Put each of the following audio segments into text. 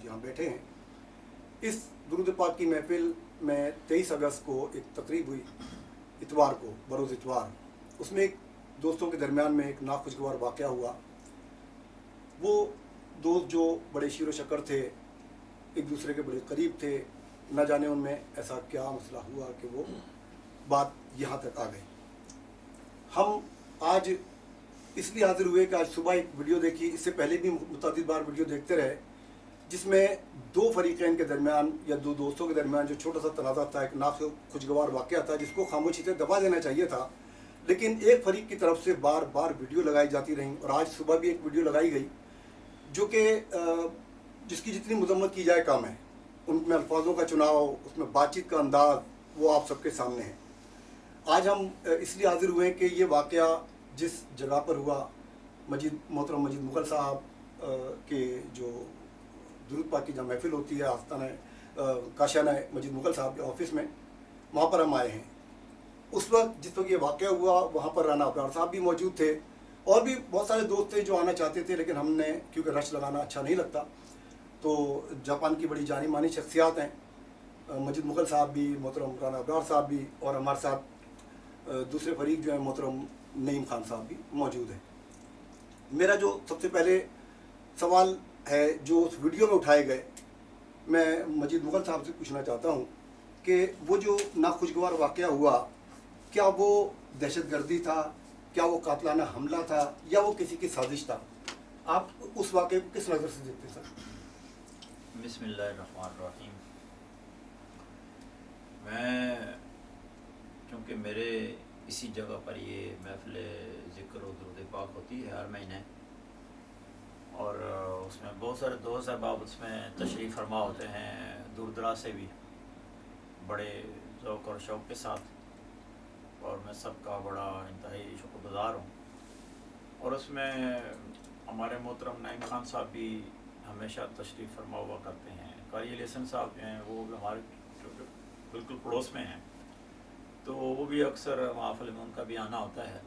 آج یہاں بیٹھے ہیں. اس درود پاک کی محفل میں 23 اگست کو ایک تقریب ہوئی اتوار کو، بروز اتوار. اس میں ایک دوستوں کے درمیان میں ایک ناخوشگوار واقعہ ہوا. وہ دوست جو بڑے شیر و شکر تھے، ایک دوسرے کے بڑے قریب تھے، نہ جانے ان میں ایسا کیا مسئلہ ہوا کہ وہ بات یہاں تک آ گئی. ہم آج اس لیے حاضر ہوئے کہ آج صبح ایک ویڈیو دیکھی، اس سے پہلے بھی متعدد بار ویڈیو دیکھتے رہے، جس میں دو فریقین کے درمیان یا دو دوستوں کے درمیان جو چھوٹا سا تنازع تھا، ایک ناخوشگوار واقعہ تھا جس کو خاموشی سے دبا دینا چاہیے تھا، لیکن ایک فریق کی طرف سے بار بار ویڈیو لگائی جاتی رہیں. اور آج صبح بھی ایک ویڈیو لگائی گئی جو کہ جس کی جتنی مذمت کی جائے کم ہے. ان میں الفاظوں کا چناؤ، اس میں بات چیت کا انداز، وہ آپ سب کے سامنے ہے. آج ہم اس لیے حاضر ہوئے ہیں کہ یہ واقعہ جس جگہ پر ہوا، محترم مجید مغل صاحب کے جو درود پاک کی جہاں محفل ہوتی ہے، آستانہ کاشانہ مجید مغل صاحب کے آفس میں، وہاں پر ہم آئے ہیں. اس وقت جس وقت یہ واقعہ ہوا وہاں پر رانا ابرار صاحب بھی موجود تھے، اور بھی بہت سارے دوست تھے جو آنا چاہتے تھے، لیکن ہم نے کیونکہ رش لگانا اچھا نہیں لگتا، تو جاپان کی بڑی جانی مانی شخصیات ہیں، مجید مغل صاحب بھی، محترم رانا ابرار صاحب بھی، اور ہمارے ساتھ دوسرے فریق جو ہیں محترم نعیم خان صاحب بھی موجود ہیں. میرا جو سب سے پہلے سوال ہے جو اس ویڈیو میں اٹھائے گئے، میں مجید مغل صاحب سے پوچھنا چاہتا ہوں کہ وہ جو ناخوشگوار واقعہ ہوا، کیا وہ دہشت گردی تھا، کیا وہ قاتلانہ حملہ تھا، یا وہ کسی کی سازش تھا؟ آپ اس واقعے کو کس نظر سے دیکھتے سر؟ بسم اللہ الرحمن الرحیم. میں چونکہ میرے اسی جگہ پر یہ محفل ذکر و درود پاک ہوتی ہے ہر مہینے، اور اس میں بہت سارے دوست احباب اس میں تشریف فرما ہوتے ہیں، دور دراز سے بھی، بڑے ذوق اور شوق کے ساتھ، اور میں سب کا بڑا انتہائی شکر گزار ہوں. اور اس میں ہمارے محترم نعیم خان صاحب بھی ہمیشہ تشریف فرما ہوا کرتے ہیں. قاری علی حسن صاحب جو ہیں وہ بھی ہمارے بالکل پڑوس میں ہیں، تو وہ بھی اکثر محافل میں ان کا بھی آنا ہوتا ہے.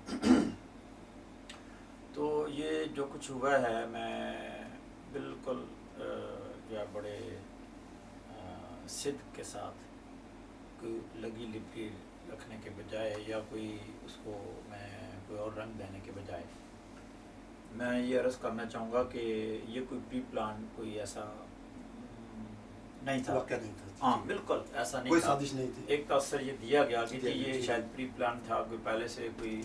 تو یہ جو کچھ ہوا ہے، میں بالکل جو ہے بڑے صدق کے ساتھ، کوئی لگی لپی رکھنے کے بجائے یا کوئی اس کو میں کوئی اور رنگ دینے کے بجائے، میں یہ عرض کرنا چاہوں گا کہ یہ کوئی پری پلان کوئی ایسا نہیں تھا. واقعہ نہیں تھا. ہاں بالکل ایسا نہیں کوئی تھا. سازش نہیں تھی. ایک تاثر یہ دیا گیا کہ یہ شاید پری پلان تھا، کوئی پہلے سے کوئی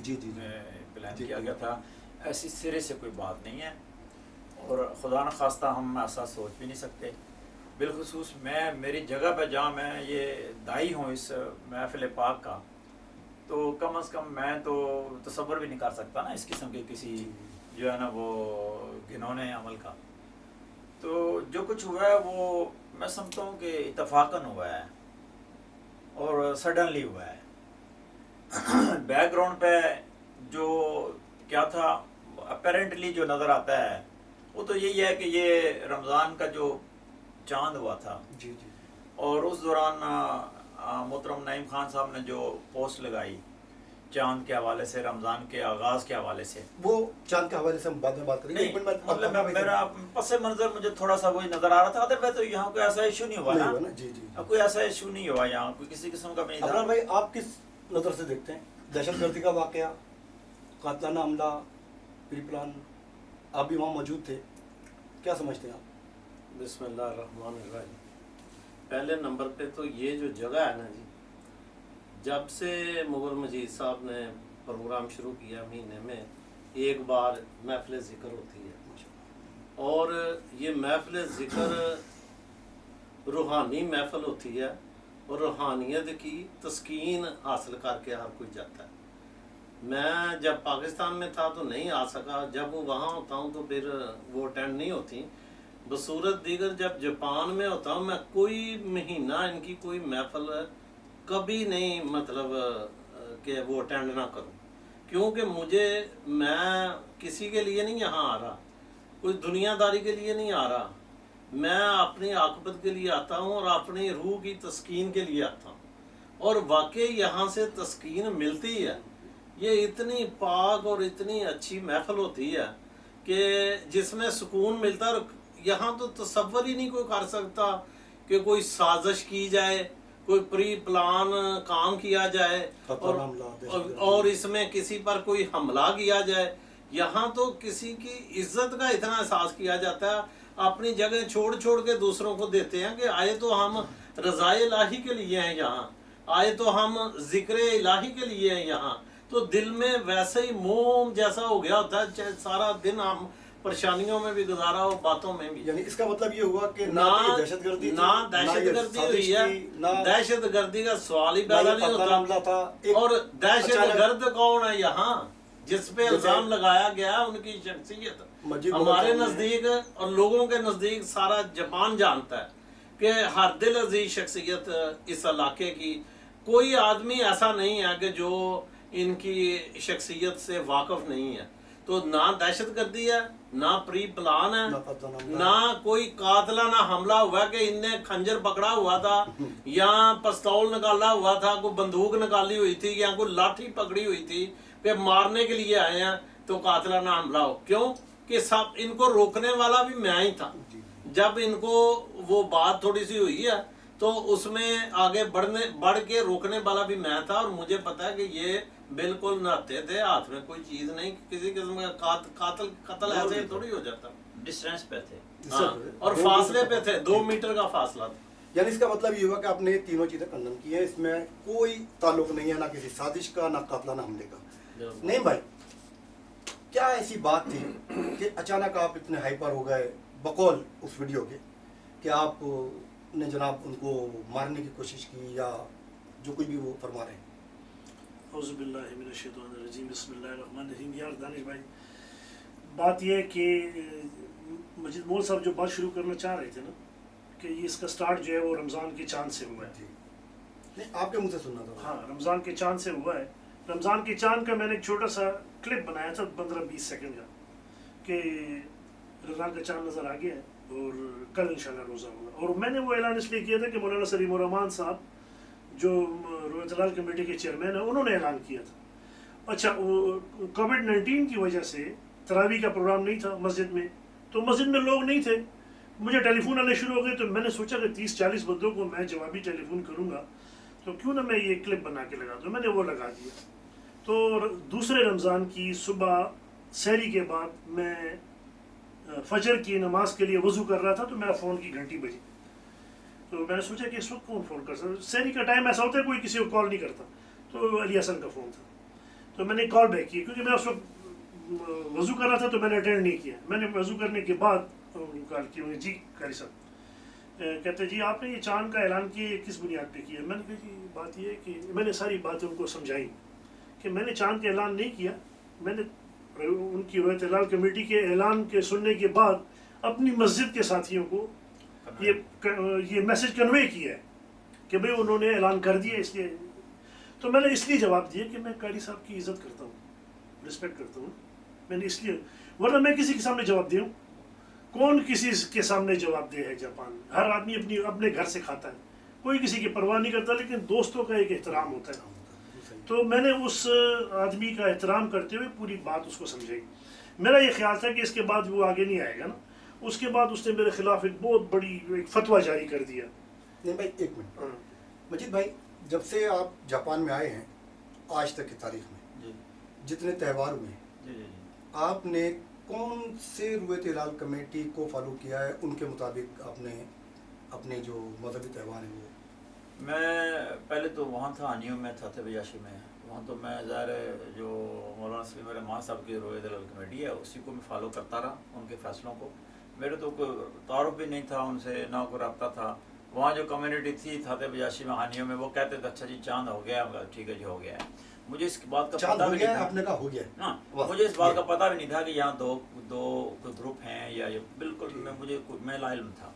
پلان کیا گیا تھا. ایسی سرے سے کوئی بات نہیں ہے، اور خدا نخواستہ ہم ایسا سوچ بھی نہیں سکتے. بالخصوص میں میری جگہ پہ جہاں میں یہ دائی ہوں اس محفل پاک کا، تو کم از کم میں تو تصور بھی نہیں کر سکتا نا اس قسم کے کسی جو ہے نا وہ گھنونے عمل کا. تو جو کچھ ہوا ہے وہ میں سمجھتا ہوں کہ اتفاقاً ہوا ہے اور سڈنلی ہوا ہے. بیک گراؤنڈ پہ جو کیا تھا اپیرنٹلی جو نظر آتا ہے وہ تو یہی ہے کہ یہ رمضان کا جو چاند ہوا تھا، جی جی، اور اس دوران محترم نعیم خان صاحب نے جو پوسٹ لگائی چاند کے حوالے سے، رمضان کے آغاز کے حوالے سے، وہ چاند کے حوالے سے ہم بعد میں بات کریں گے. مطلب میرا پس منظر مجھے تھوڑا سا وہی نظر آ رہا تھا. ادر تو یہاں کوئی ایسا ایشو نہیں ہوا نا. جی جی، کوئی ایسا ایشو نہیں ہوا یہاں، کوئی کسی قسم کا نہیں تھا. ابرار بھائی آپ کس نظر سے دیکھتے ہیں دہشت گردی کا واقعہ، قاتلانہ حملہ، پری پلان؟ آپ بھی وہاں موجود تھے، کیا سمجھتے ہیں آپ؟ بسم اللہ الرحمن الرحیم. پہلے نمبر پہ تو یہ جو جگہ ہے نا جی، جب سے مغل مجید صاحب نے پروگرام شروع کیا مہینے میں ایک بار محفل ذکر ہوتی ہے، اور یہ محفل ذکر روحانی محفل ہوتی ہے، اور روحانیت کی تسکین حاصل کر کے ہر کوئی جاتا ہے. میں جب پاکستان میں تھا تو نہیں آ سکا، جب وہ وہاں ہوتا ہوں تو پھر وہ اٹینڈ نہیں ہوتی. بصورت دیگر جب جاپان میں ہوتا ہوں میں کوئی مہینہ ان کی کوئی محفل کبھی نہیں مطلب کہ وہ اٹینڈ نہ کروں، کیونکہ میں کسی کے لیے نہیں یہاں آ رہا، کوئی دنیا داری کے لیے نہیں آ رہا، میں اپنی عاقبت کے لیے آتا ہوں اور اپنی روح کی تسکین کے لیے آتا ہوں. اور واقعی یہاں سے تسکین ملتی ہے. یہ اتنی پاک اور اتنی اچھی محفل ہوتی ہے کہ جس میں سکون ملتا ہے. اور یہاں تو تصور ہی نہیں کوئی کر سکتا کہ کوئی سازش کی جائے، کوئی پری پلان کام کیا جائے اور اس میں کسی پر کوئی حملہ کیا جائے. یہاں تو کسی کی عزت کا اتنا احساس کیا جاتا ہے، اپنی جگہ چھوڑ کے دوسروں کو دیتے ہیں کہ آئے تو ہم رضائے الہی کے لیے ہیں یہاں، آئے تو ہم ذکر الہی کے لیے ہیں یہاں. تو دل میں ویسے ہی موم جیسا ہو گیا ہوتا ہے، چاہے سارا دن ہم پریشانیوں میں بھی گزارا ہو، باتوں میں بھی. یعنی اس کا مطلب یہ ہوا کہ نہ دہشت گردی ہوئی ہے، دہشت گردی کا سوال ہی پیدا نہیں ہوتا. اور دہشت گرد کون ہے یہاں جس پہ الزام لگایا گیا؟ ان کی شخصیت ہمارے نزدیک اور لوگوں کے نزدیک سارا جہان جانتا ہے کہ ہر دل عزیز شخصیت اس علاقے کی کوئی آدمی ایسا نہیں ہے کہ جو ان کی شخصیت سے واقف نہیں ہے. تو نہ دہشت گردی ہے، نہ پری پلان ہے، نہ کوئی قاتلانہ حملہ ہوا کہ ان نے کھنجر پکڑا ہوا تھا یا پستول نکالا ہوا تھا، کوئی بندوق نکالی ہوئی تھی یا کوئی لاٹھی پکڑی ہوئی تھی کہ مارنے کے لیے آئے ہیں تو قاتلانہ حملہ ہو. کیوں کہ سب ان کو روکنے والا بھی میں ہی تھا. جب ان کو وہ بات تھوڑی سی ہوئی ہے تو اس میں آگے بڑھ کے روکنے والا بھی میں تھا. اور مجھے پتا ہے کہ یہ بالکل نہتے تھے، ہاتھ میں کوئی چیز نہیں، کسی قسم کا قتل ایسے تھوڑی ہو جاتا. ڈسٹینس پہ تھے اور فاصلے پہ تھے، 2 میٹر کا فاصلہ تھا. یعنی اس کا مطلب یہ ہوا کہ آپ نے تینوں چیزیں کنڈم کی ہیں، اس میں کوئی تعلق نہیں ہے نہ کسی سازش کا نہ قاتلانہ حملے کا. نہیں بھائی، کیا ایسی بات تھی کہ اچانک آپ اتنے ہائپر ہو گئے بقول اس ویڈیو کے کہ آپ نے جناب ان کو مارنے کی کوشش کی یا جو کچھ بھی وہ فرما رہے ہیں؟ اعوذ باللہ من الشیطان الرجیم، بسم اللہ الرحمن الرحیم. یار دانش بھائی، بات یہ ہے کہ مجید مول صاحب جو بات شروع کرنا چاہ رہے تھے نا کہ یہ اس کا سٹارٹ جو ہے وہ رمضان کے چاند سے ہوا ہے. نہیں، آپ کے منہ سے سننا تھا. ہاں، رمضان کے چاند سے ہوا ہے. رمضان کے چاند کا میں نے ایک چھوٹا سا کلپ بنایا تھا 15-20 سیکنڈ کا کہ رمضان کا چاند نظر آ گیا ہے اور کل انشاءاللہ روزہ ہوگا. اور میں نے وہ اعلان اس لیے کیا تھا کہ مولانا سلیم الرحمان صاحب جو رویت ہلال کمیٹی کے چیئرمین ہیں انہوں نے اعلان کیا تھا. اچھا، کووڈ-19 کی وجہ سے تراویح کا پروگرام نہیں تھا مسجد میں، تو مسجد میں لوگ نہیں تھے. مجھے ٹیلی فون آنے شروع ہو گئے تو میں نے سوچا کہ 30-40 بندوں کو میں جوابی ٹیلی فون کروں گا تو کیوں نہ میں یہ کلپ بنا کے لگا دوں. میں نے وہ لگا دیا. تو دوسرے رمضان کی صبح سحری کے بعد میں فجر کی نماز کے لیے وضو کر رہا تھا تو میرا فون کی گھنٹی بجی. تو میں نے سوچا کہ اس وقت کون فون کر سکتا؟ سحری کا ٹائم ایسا ہوتا ہے کوئی کسی کو کال نہیں کرتا. تو علی حسن کا فون تھا تو میں نے کال بیک کی کیونکہ میں اس وقت وضو کر رہا تھا تو میں نے اٹینڈ نہیں کیا. میں نے وضو کرنے کے بعد کال کی. جی قاری صاحب، کہتے جی آپ نے یہ چاند کا اعلان کیا کس بنیاد پہ کیا؟ میں نے کہا جی بات یہ ہے کہ میں نے ساری باتیں ان کو سمجھائی کہ میں نے چاند کا اعلان نہیں کیا. میں نے ان کی رویت ہلال کمیٹی کے اعلان کے سننے کے بعد اپنی مسجد کے ساتھیوں کو یہ میسج کنوے کیا ہے کہ بھئی انہوں نے اعلان کر دیا. اس لیے تو میں نے اس لیے جواب دیا کہ میں قاری صاحب کی عزت کرتا ہوں، رسپیکٹ کرتا ہوں. میں نے اس لیے، ورنہ میں کسی کے سامنے جواب دوں؟ کون کسی کے سامنے جواب دے ہے؟ جاپان میں ہر آدمی اپنے گھر سے کھاتا ہے، کوئی کسی کی پرواہ نہیں کرتا، لیکن دوستوں کا ایک احترام ہوتا ہے. تو میں نے اس آدمی کا احترام کرتے ہوئے پوری بات اس کو سمجھائی. میرا یہ خیال تھا کہ اس کے بعد وہ آگے نہیں آئے گا نا. اس کے بعد اس نے میرے خلاف ایک بہت بڑی ایک فتویٰ جاری کر دیا. نہیں بھائی، ایک منٹ. مجید بھائی، جب سے آپ جاپان میں آئے ہیں آج تک کی تاریخ میں جتنے تہوار ہوئے ہیں، آپ نے کون سے رویت ہلال کمیٹی کو فالو کیا ہے؟ ان کے مطابق آپ نے اپنے جو مذہبی تہوار ہیں وہ؟ میں پہلے تو وہاں تھا، ہانیوں میں تھا، بیاشی میں. وہاں تو میں ظاہر جو مولانا سلیم الرحمان صاحب کی رویت ہلال کمیٹی ہے اسی کو میں فالو کرتا رہا، ان کے فیصلوں کو. میرے تو کوئی تعارف بھی نہیں تھا ان سے، نہ کوئی رابطہ تھا. وہاں جو کمیونٹی تھی تھاتے بیاشی میں ہانیوں میں، وہ کہتے تھے اچھا جی چاند ہو گیا. ٹھیک ہے جی ہو گیا ہے. مجھے اس بات کا پتہ بھی نہیں تھا. آپ نے کہا ہو گیا؟ ہاں، مجھے اس بات کا پتہ بھی نہیں تھا کہ یہاں دو گروپ ہیں یا بالکل میں لا علم تھا.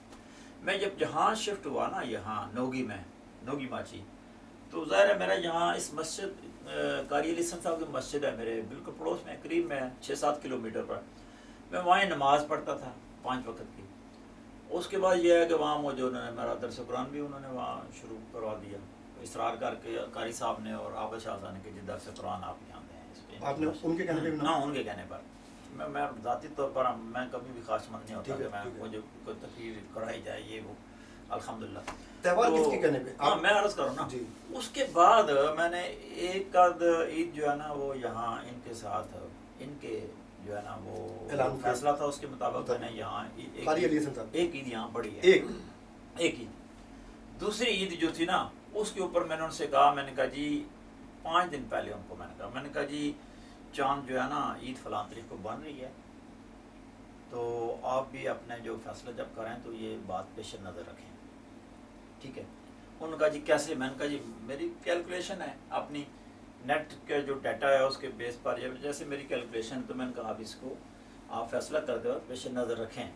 میں جب جہاں شفٹ ہوا نا یہاں نوگی ماچی، تو ظاہر ہے میرا یہاں اس مسجد قاری علی حسن صاحب کی مسجد ہے میرے بالکل پڑوس میں، قریب میں 6-7 کلومیٹر پر. میں وہاں نماز پڑھتا تھا 5 وقت کی. اس کے بعد یہ ہے کہ وہاں مجھے انہوں نے میرا درس قرآن بھی انہوں نے وہاں شروع کروا دیا، اصرار کر کے قاری صاحب نے اور عابد شاہ صاحب نے کہ جی درس قرآن آپ یہاں دیں. آپ نے ان کے کہنے پہ؟ ہاں، ان کے کہنے پر. میں ذاتی طور پر میں کبھی بھی خواہش مند نہیں ہوتا ٹھیک ہے، کہ میں ٹھیک ہے۔ مجھے کوئی تقریر کرائی جائے یہ وہ، الحمدللہ۔ تہوار تو- کس کے کہنے پہ ہاں میں عرض کروں نا، جی اس کے بعد میں نے ایک آدھ عید جو ہے نا وہ یہاں ان کے ساتھ ان کے جو ہے نا وہ اعلان کیا۔ فیصلہ تھا، اس کے مطابق میں نے یہاں قاری علی حسن صاحب ایک عید یہاں پڑھی ہے، ایک ایک عید۔ دوسری عید جو تھی نا اس کے اوپر میں نے ان سے کہا، میں نے کہا جی 5 دن پہلے ان کو میں نے کہا جی چاند جو ہے نا عید فلاں تاریخ کو بن رہی ہے، تو آپ بھی اپنے جو فیصلہ جب کریں تو یہ بات پیش نظر رکھیں، ٹھیک ہے۔ انہوں نے کہا جی کیسے؟ میں نے کہا جی میری کیلکولیشن ہے اپنی نیٹ کا جو ڈیٹا ہے اس کے بیس پر جیسے میری کیلکولیشن، تو میں نے کہا اب اس کو آپ فیصلہ کرتے وقت پیش نظر رکھیں۔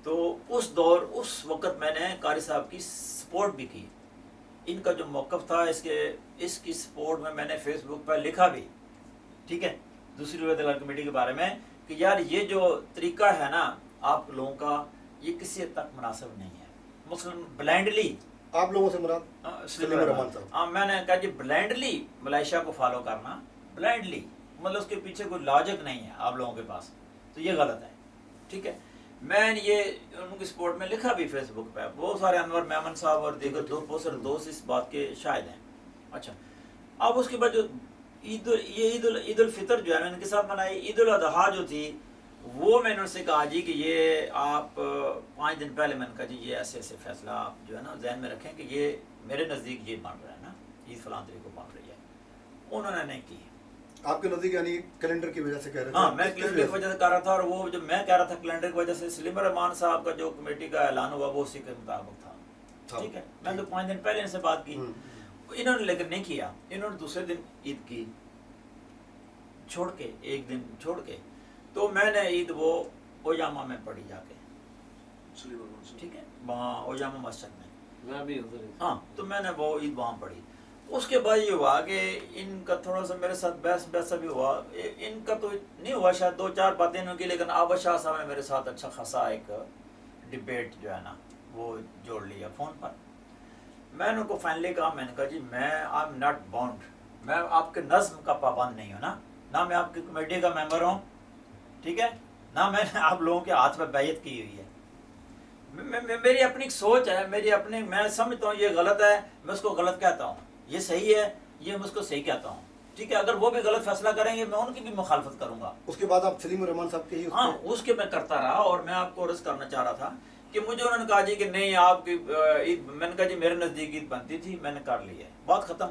تو اس دور اس وقت میں نے قاری صاحب کی سپورٹ بھی کی، ان کا جو موقف تھا اس کی سپورٹ میں نے فیس بک پر لکھا بھی، ٹھیک ہے، دوسری روایت اللہ کمیٹی کے بارے میں کہ یار یہ جو طریقہ ہے نا آپ لوگوں کا یہ کسی حد تک مناسب نہیں ہے، مسلم بلائنڈلی آپ لوگوں سے مراد سلیم الرحمان صاحب، میں نے کہا جی بلائنڈلی ملائیشیا کو فالو کرنا، بلائنڈلی مطلب اس کے پیچھے کوئی لاجک نہیں ہے آپ لوگوں کے پاس، تو یہ غلط ہے، ٹھیک ہے۔ میں نے یہ ان کی سپورٹ میں لکھا بھی فیس بک پہ، بہت سارے انور میمن صاحب اور دیگر بہت سارے دوست اس بات کے شاہد ہیں۔ اچھا اب اس کے بعد جو عید الفطر جو ہے میں ان کے ساتھ منائی، عید الاضحیٰ جو تھی وہ میں نے ان سے کہا جی کہ یہ آپ 5 دن پہلے میں نے کہا جی یہ ایسے ایسے فیصلہ آپ جو ہے نا ذہن میں رکھیں کہ یہ میرے نزدیک یہ بن رہا ہے نا عید فلاں تاریخ کو بن رہی ہے، انہوں نے نہیں کی۔ آپ کے نزدیک یعنی کیلنڈر کی وجہ سے کہہ رہے تھے؟ ہاں میں کیلنڈر کی وجہ سے کہہ رہا تھا، اور وہ جو میں کہہ رہا تھا کیلنڈر کی وجہ سے سلیم الرحمان صاحب کا جو کمیٹی کا اعلان ہوا وہ اسی کے مطابق تھا، ٹھیک ہے۔ میں تو 5 دن پہلے ان سے بات کی، انہوں نے لیکن نہیں کیا، انہوں نے دوسرے دن عید کی چھوڑ کے، ایک دن چھوڑ کے، تو میں نے عید وہ اوجامہ میں پڑھی جا کے، ٹھیک ہے، وہاں اوجامہ مسجد میں، میں بھی ادھر ہی ہاں تو میں نے وہ عید وہاں پڑھی۔ اس کے بعد یہ ہوا کہ ان کا تھوڑا سا میرے ساتھ بحث بھی ہوا، ان کا تو نہیں ہوا شاید 2-4 باتیں انہوں کی، لیکن عابد شاہ صاحب نے میرے ساتھ اچھا خاصا ایک ڈبیٹ جو ہے نا وہ جوڑ لیا فون پر۔ میں نے ان کو فائنلی کہا، میں نے کہا جی میں آئی ایم ناٹ باؤنڈ، میں آپ کے نظم کا پابند نہیں ہوں نا، نہ میں آپ کی کمیٹی کا ممبر ہوں، ٹھیک ہے، نہ میں نے آپ لوگوں کے ہاتھ پہ بیعت کی ہوئی ہے، میری اپنی سوچ ہے، میری اپنی، میں سمجھتا ہوں یہ غلط ہے میں اس کو غلط کہتا ہوں، یہ صحیح ہے یہ میں اس کو صحیح کہتا ہوں، ٹھیک ہے۔ اگر وہ بھی غلط فیصلہ کریں گے میں ان کی بھی مخالفت کروں گا۔ اس کے بعد آپ سلیم الرحمان صاحب کے ہی ہاں اس کے میں کرتا رہا، اور میں آپ کو عرض کرنا چاہ رہا تھا کہ مجھے انہوں نے کہا جی کہ نہیں آپ کی عید، میں نے کہا جی میرے نزدیک عید بنتی تھی، میں نے کر لی ہے، بات ختم۔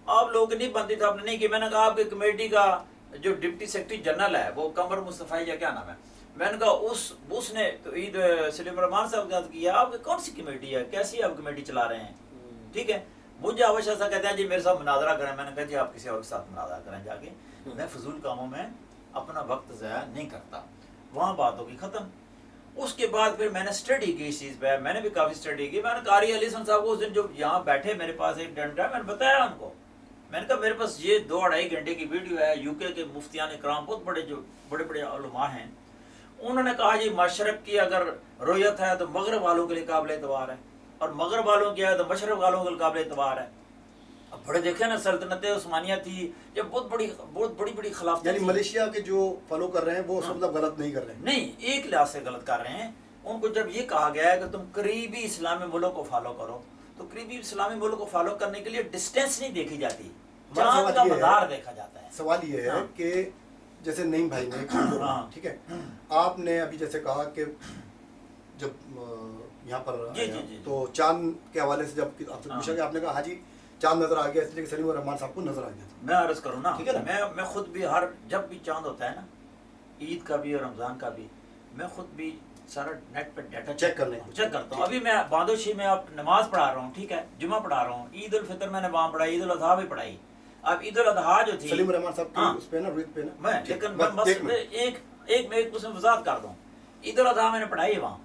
آپ لوگوں کی نہیں بنتی تھی، آپ نے نہیں کی، میں نے کہا آپ کی کمیٹی کا جو ڈپٹی سیکرٹری جنرل ہے وہ قمر مصطفی یا کیا نام ہے، میں نے کہا اس نے تو عید سلیم الرحمان صاحب کے ساتھ کیا، آپ کی کون سی کمیٹی ہے، کیسی آپ کمیٹی چلا رہے ہیں، ٹھیک ہے۔ مجھے عابد شاہ صاحب کہتے ہیں جی میرے ساتھ مناظرہ کریں، میں نے کہا جی آپ کسی اور کے ساتھ مناظرہ کریں جا کے، میں فضول کاموں میں اپنا وقت ضائع نہیں کرتا، وہاں بات ہوگی ختم۔ اس کے بعد پھر میں نے اسٹڈی کی اس چیز پہ، میں نے بھی کافی اسٹڈی کی، میں نے قاری علی حسن صاحب کو اس دن جو یہاں بیٹھے میرے پاس ایک ڈنڈا، میں نے بتایا ان کو، میں نے کہا میرے پاس یہ 2-2.5 گھنٹے کی ویڈیو ہے، یو کے مفتیان اکرام بہت بڑے جو بڑے علماء ہیں، انہوں نے کہا جی مشرق کی اگر رویت ہے تو مغرب والوں کے لیے قابل اعتبار ہے، اور مغرب والوں کی ہے تو مشرق والوں کے لیے قابل اعتبار ہے۔ اب بڑے دیکھیں نا سلطنت عثمانیہ تھی، یہ بہت بڑی خلافت، یعنی ملیشیا کے جو فالو کر رہے ہیں وہ مطلب غلط نہیں کر رہے ہیں؟ نہیں، ایک لحاظ سے غلط کر رہے ہیں۔ ان کو جب یہ کہا گیا ہے کہ تم قریبی اسلامی ملک کو فالو کرو، تو قریبی اسلامی ملک کو فالو کرنے کے لیے ڈسٹینس نہیں دیکھی جاتی، چاند کا مدار دیکھا جاتا ہے۔ سوال یہ ہے کہ جیسے نعیم بھائی نے، ٹھیک ہے، آپ نے ابھی جیسے کہا کہ جب یہاں پر تو چاند کے حوالے سے جب آپ سے پوچھا کہ آپ نے کہا ہاں جی چاند نظر آ گیا، اس لیے کہ سلیم الرحمان صاحب کو نظر آ گیا تھا۔ میں عرض کروں نا، ٹھیک ہے نا، میں خود بھی جب بھی چاند ہوتا ہے نا، عید کا بھی اور رمضان کا بھی، میں خود بھی سارا نیٹ پہ ڈیٹا چیک کرتا ہوں۔ ابھی میں باندوشی میں اب نماز پڑھا رہا ہوں، ٹھیک ہے، جمعہ پڑھا رہا ہوں، عید الفطر میں نے وہاں پڑھائی، عید الاضحیٰ بھی پڑھائی۔ اب عید الاضحیٰ جو تھی سلیم الرحمان صاحب کی اس پہ نا رویت پہ نا، میں لیکن میں اس میں وضاحت کر دوں، عید الاضحیٰ میں نے پڑھائی وہاں،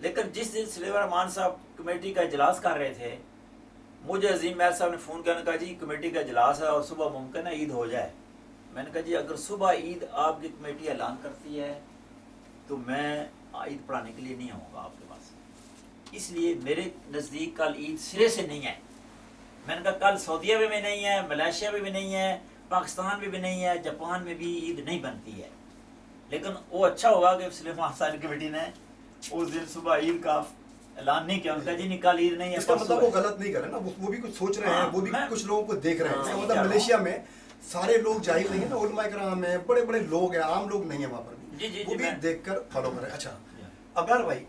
لیکن جس دن سلیم الرحمان صاحب کمیٹی کا اجلاس کر رہے تھے، مجھے عظیم مہر صاحب نے فون کیا، کہا جی کمیٹی کا اجلاس ہے اور صبح ممکن ہے عید ہو جائے۔ میں نے کہا جی اگر صبح عید آپ کی کمیٹی اعلان کرتی ہے تو میں عید پڑھانے کے لیے نہیں آؤں گا آپ کے پاس، اس لیے میرے نزدیک کل عید سرے سے نہیں ہے۔ میں نے کہا کل سعودیہ میں بھی نہیں ہے، ملیشیا میں بھی نہیں ہے، پاکستان میں بھی نہیں ہے، جاپان میں بھی عید نہیں بنتی ہے، لیکن وہ اچھا ہوا کہ سلیمان حسین کمیٹی نے اس دن صبح عید کا اعلان نہیں کیا، ان کا جی نکال عید نہیں ہے، اس کا مطلب وہ غلط نہیں کر رہے نا، وہ بھی کچھ سوچ رہے ہیں، وہ بھی کچھ لوگوں کو دیکھ رہے ہیں. اس کا مطلب ملیشیا میں سارے لوگ جاہل نہیں ہیں نا، علماء کرام ہیں، بڑے بڑے لوگ ہیں، عام لوگ نہیں ہیں وہاں پر بھی، وہ بھی دیکھ کر فالو کریں. اچھا ابرار بھائی،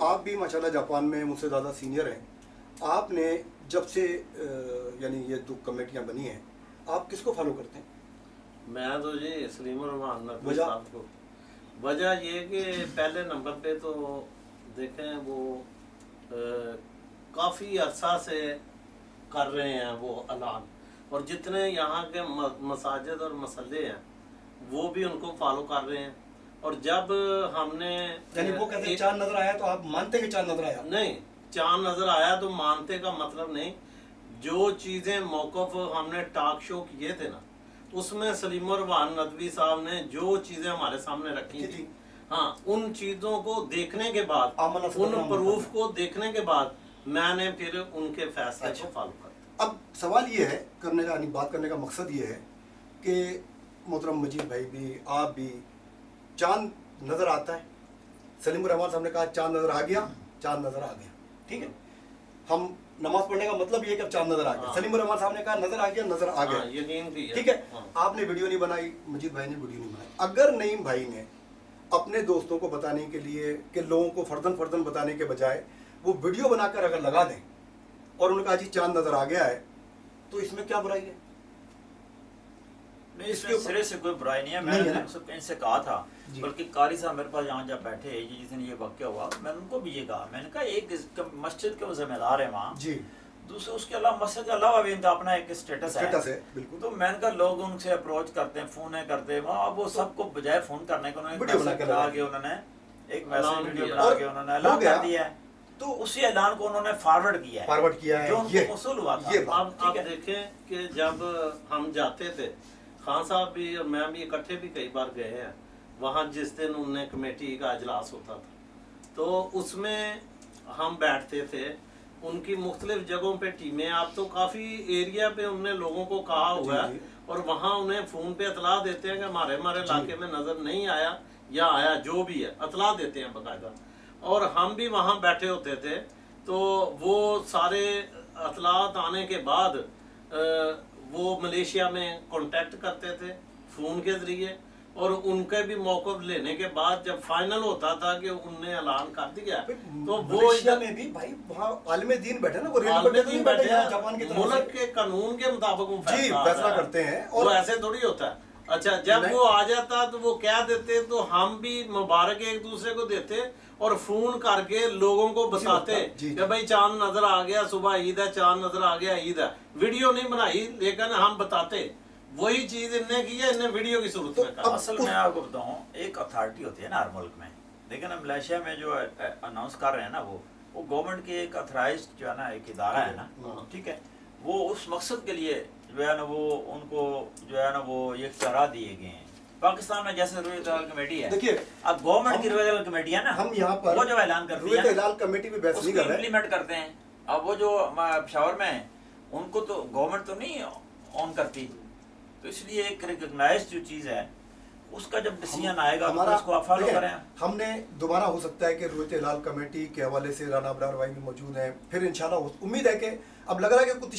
آپ بھی ماشاءاللہ جاپان میں مجھ سے زیادہ سینئر ہیں، آپ نے جب سے یعنی یہ 2 کمیٹیاں بنی ہیں، آپ کس کو فالو کرتے ہیں؟ میں تو جی سلیم الرحمان نقوی صاحب کو. وجہ یہ کہ پہلے نمبر پہ تو دیکھیں وہ کافی عرصہ سے کر رہے ہیں وہ اعلان، اور جتنے یہاں کے مساجد اور مسلے ہیں وہ بھی ان کو فالو کر رہے ہیں. اور جب ہم نے یعنی وہ کہتے ہیں چاند نظر آیا تو آپ مانتے کہ چاند نظر آیا؟ نہیں، چاند نظر آیا تو مانتے کا مطلب نہیں. جو چیزیں موقف ہم نے ٹاک شو کیے تھے نا، اس میں سلیم الرحمان ندوی صاحب نے جو چیزیں ہمارے سامنے رکھی تھی، ہاں ان چیزوں کو دیکھنے کے بعد، ان پروف کو دیکھنے کے بعد میں نے پھر ان کے فیصلے کو فالو کر. اب سوال یہ ہے کرنے کا، یعنی بات کرنے کا مقصد یہ ہے کہ محترم مجید بھائی بھی، آپ بھی، چاند نظر آتا ہے. سلیم الرحمان صاحب نے کہا چاند نظر آ گیا، چاند نظر آ گیا، ٹھیک ہے. ہم نماز پڑھنے کا مطلب یہ ہے کہ اب چاند نظر آ گیا. سلیم الرحمان صاحب نے کہا نظر آ گیا، نظر آ گیا، یقین بھی ہے. ٹھیک ہے. آپ نے ویڈیو نہیں بنائی، مجید بھائی نے ویڈیو نہیں بنائی. اگر نعیم بھائی نے اپنے دوستوں کو بتانے کے لیے کہ لوگوں کو فردن فردن بتانے کے بجائے وہ ویڈیو بنا کر اگر لگا دیں اور انہوں نے کہا جی چاند نظر آ گیا ہے، تو اس میں کیا برائی ہے؟ اس کے سرے سے کوئی برائی نہیں ہے. میں نے ان سے کہا تھا، بلکہ قاری صاحب میرے پاس یہاں جب بیٹھے جس دن یہ واقعہ ہوا، میں نے ان کو بھی یہ کہا، میں نے کہا ایک مسجد کے وہ ذمہ دار ہیں وہاں جی، دوسرے اس کے علاوہ مسجد کے علاوہ بھی ان کا اپنا ایک اسٹیٹس ہے بالکل. تو میں نے کہا لوگ ان سے اپروچ کرتے ہیں، فون کرتے ہیں، اب وہ سب کو بجائے فون کرنے کے انہوں نے ایک میسج ویڈیو بنا کے انہوں نے اعلان کر دیا ہے. تو اسی اعلان کو انہوں نے فارورڈ کیا ہے جو ان کو موصول ہوا تھا. آپ دیکھیں کہ جب ہم جاتے تھے، خان صاحب بھی اور میں بھی اکٹھے بھی کئی بار گئے ہیں وہاں، جس دن ان نے کمیٹی کا اجلاس ہوتا تھا تو اس میں ہم بیٹھتے تھے. ان کی مختلف جگہوں پہ ٹیمیں، آپ تو کافی ایریا پہ انہوں نے لوگوں کو کہا ہوا ہے، اور وہاں انہیں فون پہ اطلاع دیتے ہیں کہ ہمارے علاقے میں نظر نہیں آیا یا آیا، جو بھی ہے اطلاع دیتے ہیں باقاعدہ. اور ہم بھی وہاں بیٹھے ہوتے تھے تو وہ سارے اطلاعات آنے کے بعد وہ ملیشیا میں کانٹیکٹ کرتے تھے فون کے ذریعے، اور ان کے بھی موقف لینے کے بعد جب فائنل ہوتا تھا کہ ان نے اعلان کر دیا تو وہ ملیشیا میں بھی بھائی وہاں عالم دین بیٹھے نا، وہ عالم دین بیٹھے ہیں، ملک کے قانون کے مطابق وہ فیصلہ کرتے ہیں، اور ایسے تھوڑی ہوتا ہے. اچھا جب وہ آ جاتا تو وہ کہہ دیتے تو ہم بھی مبارک ایک دوسرے کو دیتے اور فون کر کے لوگوں کو بتاتے کہ بھائی چاند نظر آ گیا، صبح عید ہے، چاند نظر آ گیا، عید ہے. ویڈیو نہیں بنائی لیکن ہم بتاتے. وہی چیز انہوں نے کی ہے، انہوں نے ویڈیو کی صورت میں کہا. اصل میں آپ کو بتاؤں، ایک اتھارٹی ہوتی ہے نا ہر ملک میں، لیکن ملیشیا میں جو اناؤنس کر رہے ہیں نا وہ گورنمنٹ کی ایک اتھرائزڈ جو ہے نا ایک ادارہ ہے نا، ٹھیک ہے، وہ اس مقصد کے لیے جو ہے نا وہ ان کو جو ہے نا وہ یہ اختیارات دیے گئے ہیں. پاکستان میں جیسے رویت ہلال کمیٹی ہے، دیکھیے اب گورنمنٹ کی رویت ہلال کمیٹی ہے نا، ہم یہاں پر وہ جو اعلان کرتی ہے رویت ہلال کمیٹی بھی بحث نہیں کر رہے، امپلیمنٹ کرتے ہیں. اب وہ جو پشاور میں ہیں ان کو تو گورنمنٹ تو نہیں آن کرتی، تو اس لیے ایک ریکگنائز جو چیز ہے اس کا جب ڈیسیژن آئے گا تو اس کو آپ فالو کریں. ہم نے دوبارہ ہو سکتا ہے کہ رویت ہلال کمیٹی کے حوالے سے رانا ابرار بھائی بھی موجود ہیں، پھر انشاءاللہ امید ہے کہ اب لگ رہا ہے کہ کچھ